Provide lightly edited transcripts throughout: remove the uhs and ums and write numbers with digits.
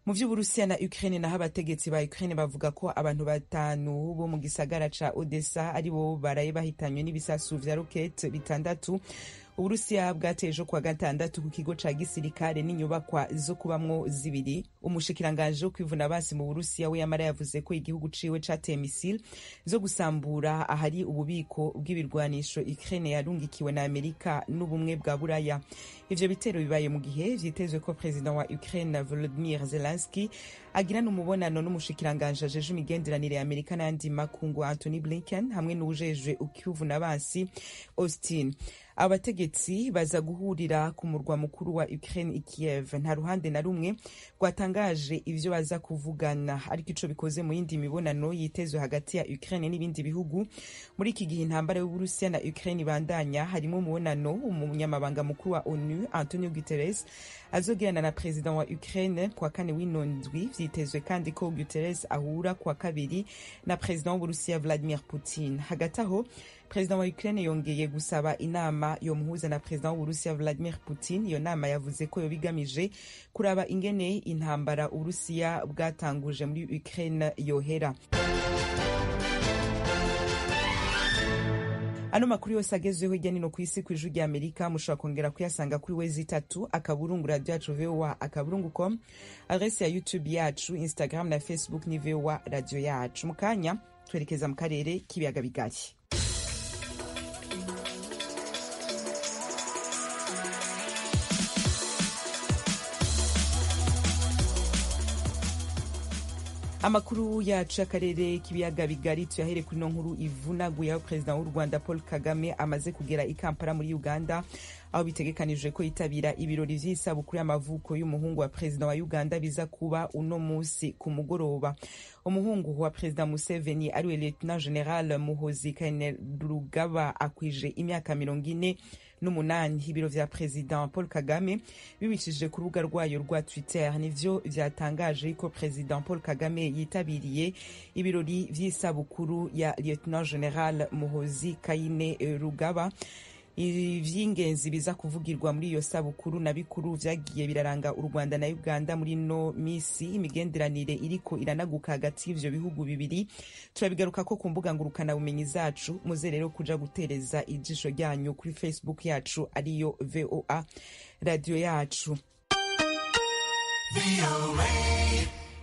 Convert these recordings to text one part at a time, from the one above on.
Mu vy'Uburusiya na Ukraine naho abategetsi ba Ukraine bavuga ko abantu 5 bo mu gisagara ca Odessa ari bo baraye bahitanywe n'ibisasu vya rocket 6. Uburusiya bwateje kwa gatandatu ku kigo ca gisirikare n'inyubakwa zo kubamwo 2. Umushikiranganje wo kwivuna basi mu Burusiya we yamara yavuze ko igihugu ciwe cateye missile zo gusambura ahari ububiko bw'ibirwanisho Ukraine yarungikiwe na Amerika n'ubumwe bwa Buraya. Ivyo bitero bibaye mu gihe vyitezwe ko president wa Ukraine Volodymyr Zelensky agirana umubonano n'umushikiranganje ajeje imigenderanire ya Amerika n'andi makungu Anthony Blinken hamwe n'ujejwe ukwivuna basi Austin. Abategetsi baza guhurira ku murwa mukuru wa Ukraine i Kiev. Nta ruhande na rumwe rwatangaje ivyo baza kuvugana, ariko ico bikoze mu yindi mibonano yitezwe hagati ya Ukraine n'ibindi bihugu. Muri iki gihe intambara y'Uburusiya na Ukraine bandanya, harimo umubonano umunyamabanga mukuru wa ONU Antonio Guterres azogirana na president wa Ukraine kwa kane w'inondwi. Vyitezwe kandi ko Guterres ahura kwa kabiri na president w'Uburusiya Vladimir Putin. Hagati aho president wa Ukraine yongeye gusaba inama yo muhuza na president w'Uburusiya Vladimir Putin. Iyo nama yavuze ko yobigamije kuraba ingene intambara Uburusiya bwatanguje muri Ukraine yohera. Ano makuru yose agezweho hirya no kw'isi kw'ijwi rya Amerika mushobora kongera kuyasanga kuri wezi3 radio yacu VOA.com, adresse ya YouTube yacu, Instagram na Facebook ni VOA radio yacu. Mukanya twerekeza mu karere k'ibiyaga bigari. Amakuru yacu y'akarere k'ibiyaga bigari tuyahere kuri no nkuru ivunaguye aho president w'u Rwanda Paul Kagame amaze kugera i Kampala muri Uganda, aho bitegekanijwe ko yitabira ibirori vy'isabukuru y'amavuko y'umuhungu wa president wa Uganda biza kuba uno musi ku mugoroba. Umuhungu wa president Museveni ariwe Lieutenant General Muhoozi Kainerugaba akwije imyaka 48. Ibiro vya president Paul Kagame bibicishije ku rubuga rwayo rwa Twitter nivyo vyatangaje ko president Paul Kagame yitabiriye ibirori vy'isabukuru ya Lieutenant General Muhoozi Kainerugaba. Ivy'ingenzi biza kuvugirwa muri iyo sabukuru na bikuru vyagiye biraranga u Rwanda na Uganda muri no misi. Imigenderanire iriko iranaguka hagati y'ivyo bihugu bibiri turabigaruka ko ku mbuga ngurukana bumenyi zacu. Muze rero kuja gutereza ijisho ryanyu kuri Facebook yacu ariyo VOA radio yacu.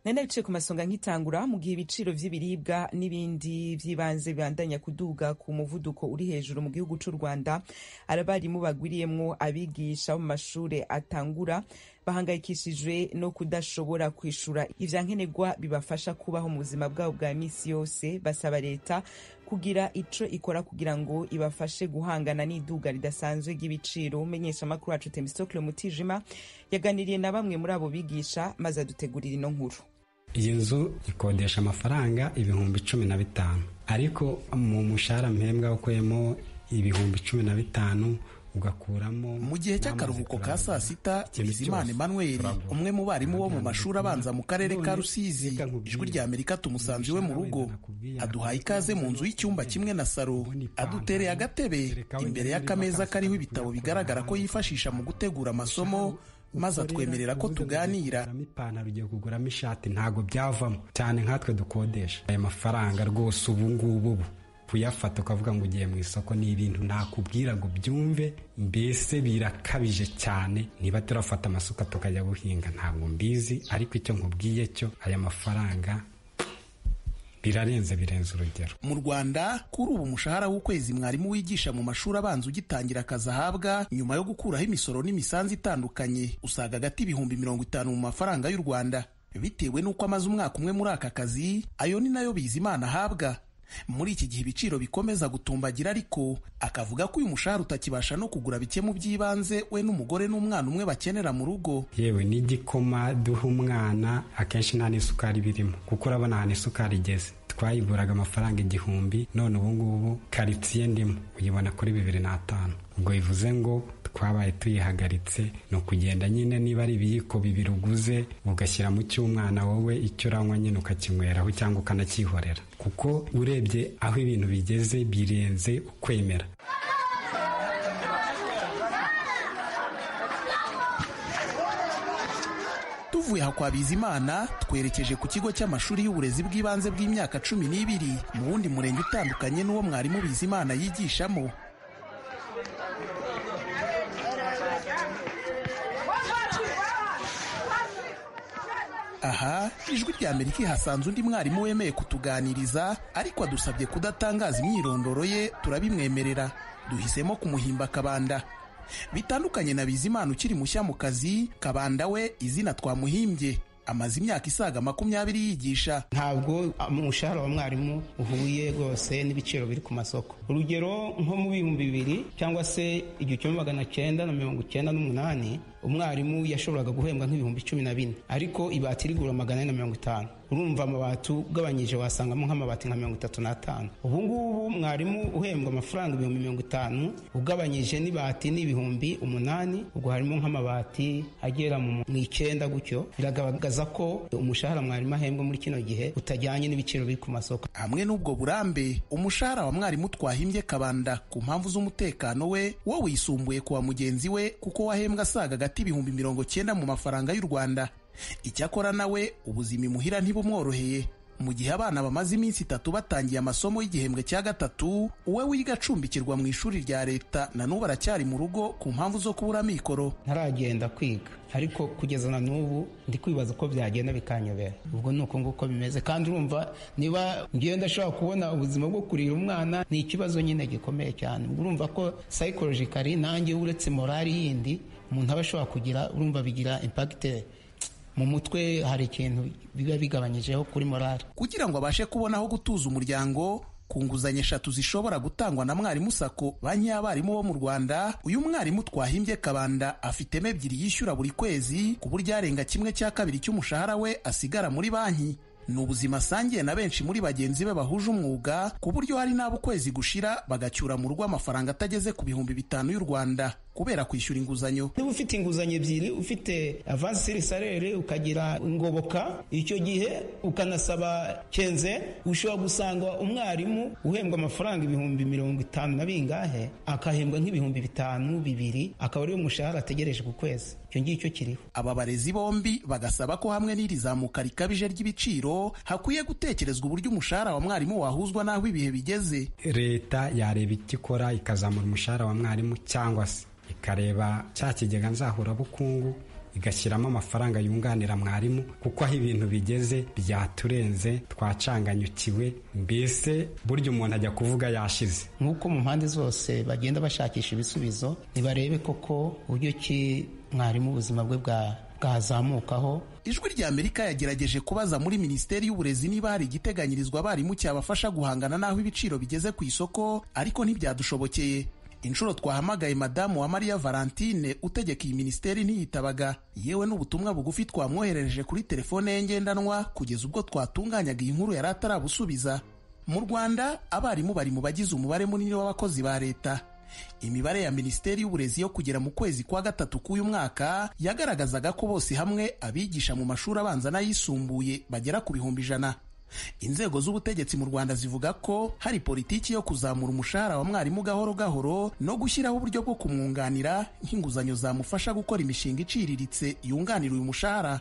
Nene bice ku masonga nkitangura mu gihe ibiciro vy'ibiribwa n'ibindi vy'ibanze bibandanya kuduga ku muvuduko uri hejuru mu gihugu c'u Rwanda. Abarimu bagwiriyemwo abigisha mu mashure atangura bahangayikishijwe no kudashobora kwishura ivyankenerwa bibafasha kubaho mu buzima bwabo bwa misi yose. Basaba leta kugira ico ikora kugira ngo ibafashe guhangana n'iduga ridasanzwe ry'ibiciro. Umenyesha makuru wacu Temistokle Mutijima yaganiriye na bamwe muri abo bigisha maze adutegurira ino nkuru. Iyi nzu ikodesha amafaranga 15,000, ariko mu mushahara mpembwa ukuyemo 15,000 ugakuramo. Mu gihe cy'akaruhuko ka saa sita, Bizimana Emmanuel, umwe mu barimu bo mu mashuri abanza mu karere ka Rusizi, ijwi rya Amerika tumusanze iwe mu rugo, aduhaye ikaze mu nzu y'icyumba kimwe na saro, adutereye agatebe imbere y'akameza kariho ibitabo bigaragara ko yifashisha mu gutegura amasomo, maze atwemerera ko tuganira. Ipantaro ugiye kuguramo ishati ntago byavamo cyane nkatwe dukodesha. Aya mafaranga rwose ubu ngubu kuyafata ukavuga ngo ugiye mu isoko ni ibintu nakubwira ngo byumve, mbese birakabije cyane. Niba turafata amasuka tukajya guhinga ntabwo mbizi, ariko icyo nkubwiye cyo aya mafaranga birenze urugero. Mu Rwanda kuri ubu umushahara w'ukwezi mwarimu wigisha mu mashuri abanza ugitangira akazi ahabwa nyuma yo gukuraho imisoro n'imisanzu itandukanye usaga agati 50,000 mu mafaranga y'u Rwanda. Bitewe n'uko amaze umwaka umwe muri aka kazi, ayo ni nayo Bizimana ahabwa. Muri iki gihe ibiciro bikomeza gutumbagira, ariko akavuga ko uyu mushahara utakibasha no kugura bike mu by'ibanze we n'umugore n'umwana umwe bakenera mu rugo. Yewe n'igikoma duha umwana akenshi nta n'isukari birimo, kuko urabona ahantu isukari igeze. Twayiguraga amafaranga 1,000, none ubu ngubu karitsiye ndimo uyibona kuri 2,500. Ubwo bivuze ngo twabaye tuyihagaritse, no kugenda nyine niba ari ibiyiko 2 uguze ugashyira mu cy'umwana wowe icyo uranywa nyine ukakinyweraho cyangwa ukanakihorera, kuko urebye aho ibintu bigeze birenze ukwemera. tuvuye aha kwa Bizimana twerekeje ku kigo cy'amashuri y'uburezi bw'ibanze bw'imyaka 12 mu wundi murenge utandukanye n'uwo mwarimu Bizimana yigishamo. Aha ijwi rya Amerika ihasanze undi mwarimu wemeye kutuganiriza, ariko adusabye kudatangaza imyirondoro ye. Turabimwemerera, duhisemo kumuhimba Kabanda. Bitandukanye na Bizimana ukiri mushya mu kazi, Kabanda we izina twamuhimbye. Amaze imyaka isaga 20 yigisha. Ntabwo umushahara wa mwarimu uhuye rwose n'ibiciro biri ku masoko. Urugero nko mu 2000 cyangwa se 1998 umwarimu yashoboraga guhembwa nk'ibihumbi 14, ariko ibati rigura 450. Urumva amabati ugabanyije wasangamo nk'amabati nka 35. Ubu ngubu mwarimu uhembwa amafaranga 50,000 ugabanyije n'ibati n'ibihumbi 8, ubwo harimo nk'amabati agera mu 9 gutyo. Biragaragaza ko umushahara mwarimu ahembwa muri kino gihe utajyanye n'ibiciro biri ku masoko. Hamwe n'ubwo burambe, umushahara wa mwarimu twahimbye Kabanda ku mpamvu z'umutekano we wo wisumbuye kuwa mugenzi we, kuko wahembwa asaga gati ibihumbi 90 mu mafaranga y'u Rwanda. Icyakora nawe ubuzima imuhira ntibumworoheye. Mu gihe abana bamaze iminsi 3 batangiye amasomo y'igihembwe cya 3, uwe wiga acumbikirwa mu ishuri rya leta na n'ubu aracyari mu rugo ku mpamvu zo kubura mikoro. Ntaragenda kwiga, ariko kugeza na n'ubu ndi kwibaza ko byagenda bikanyobera. Ubwo nuko nguko bimeze, kandi urumva niba ngenda ashobora kubona ubuzima bwo kurira umwana ni ikibazo nyine gikomeye cyane. Urumva ko psychologically nanjye uretse morali yindi umuntu aba ashobora kugira, urumva bigira impact mu mutwe. Hari ikintu biba bigabanyijeho kuri morali. Kugira ngo abashe kubona aho gutuza umuryango, ku nguzanyo 3 zishobora gutangwa na Mwarimu Sacco, banki y'abarimu bo mu Rwanda, uyu mwarimu twahimbye Kabanda afitemo 2 yishyura buri kwezi, ku buryo arenga 1/2 cy'umushahara we asigara muri banki. Ni ubuzima asangiye na benshi muri bagenzi be bahuje umwuga, ku buryo hari n'abo ukwezi gushira bagacyura mu rugo amafaranga atageze ku bihumbi 5 y'u Rwanda kubera kwishyura inguzanyo. Niba ufite inguzanyo 2, ufite avance salaire ukagira ingoboka, icyo gihe ukanasaba kenze, ushobora gusanga umwarimu uhembwa amafaranga ibihumbi 50 na bingahe akahembwa nk'ibihumbi 5, 2, akaba ariyo mushahara ategereje ku kwezi. Icyo ngicyo kiriho. Aba barezi bombi bagasaba ko hamwe n'iri zamuka rikabije ry'ibiciro hakwiye gutekerezwa uburyo umushahara wa mwarimu wahuzwa n'aho ibihe bigeze. Leta yareba icyo ikora ikazamura umushahara wa mwarimu, cyangwa se ikareba cya kigega nzahurabukungu igashyiramo amafaranga yunganira mwarimu, kuko aho ibintu bigeze byaturenze, twacanganyukiwe. Mbese burya umuntu ajya kuvuga yashize. Nk'uko mu mpande zose bagenda bashakisha ibisubizo, nibarebe koko uburyo ki mwarimu ubuzima bwe bwazamukaho. Ijwi rya Amerika yagerageje kubaza muri Minisiteri y'Uburezi niba hari igiteganyirizwa abarimu cyabafasha guhangana n'aho ibiciro bigeze ku isoko, ariko ntibyadushobokeye. Inshuro twahamagaye Madamu wa Maria Valentine utegeka iyi minisiteri ntiyitabaga, yewe n'ubutumwa bugufi twamwoherereje kuri telefone ye ngendanwa kugeza ubwo twatunganyaga iyi nkuru yari atarabusubiza. Mu Rwanda abarimu bari mu bagize umubare munini w'abakozi ba leta. Imibare ya Minisiteri y'Uburezi yo kugera mu kwezi kwa 3 k'uyu mwaka yagaragazaga ko bose hamwe abigisha mu mashuri abanza n'ayisumbuye bagera ku bihumbi 100. Inzego z'ubutegetsi mu Rwanda zivuga ko hari politiki yo kuzamura umushahara wa mwarimu gahoro gahoro no gushyiraho uburyo bwo kumwunganira nk'inguzanyo zamufasha gukora imishinga iciriritse yunganira uyu mushahara.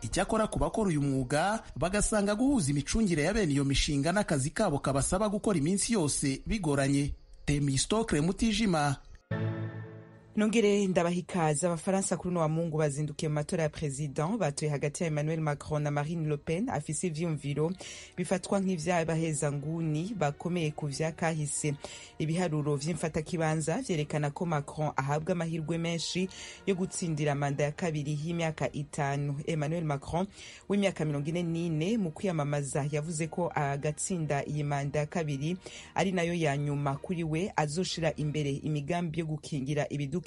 Icyakora ku bakora uyu mwuga bagasanga guhuza imicungire ya bene iyo mishinga n'akazi kabo kabasaba gukora iminsi yose bigoranye. Temistokle Mutijima. Nongere ndabahikaza. Abafaransa kuri wa Mungu bazindukiye mu matora ya president, batoye hagati ya Emmanuel Macron na Marine Le Pen afise ivyumviro bifatwa nk'ivy'abaheza nguni bakomeye ku vyakahise. Ibiharuro vy'imfata kibanza vyerekana ko Macron ahabwa amahirwe menshi yo gutsindira manda ya kabiri y'imyaka 5. Emmanuel Macron w'imyaka 44 mu kwiyamamaza yavuze ko agatsinda iyi manda ya kabiri ari nayo ya nyuma kuri we, azoshira imbere imigambi yo gukingira ibidukikije.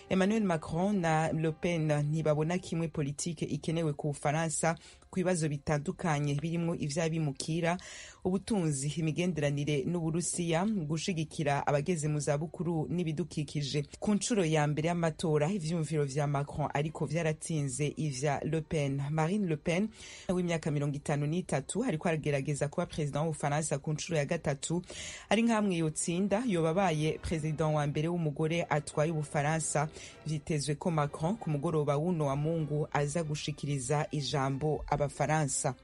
Emmanuel Macron na Le Pen ntibabona kimwe politike ikenewe ku Bufaransa ku bibazo bitandukanye birimo ivy'abimukira, ubutunzi, imigenderanire n'Uburusiya, gushigikira abageze mu zabukuru n'ibidukikije. Ku nshuro ya mbere y'amatora ivyumviro vya Macron ariko vyaratsinze ivya Le Pen. Marine Le Pen w'imyaka 53 ariko aragerageza kuba president w'Ubufaransa ku nshuro ya gatatu, ari nkamwe yotsinda yobabaye president wa mbere w'umugore atwaye Ubufaransa. Vyitezwe ko Macron ku mugoroba w'uno wa Mungu aza gushikiriza ijambo Abafaransa.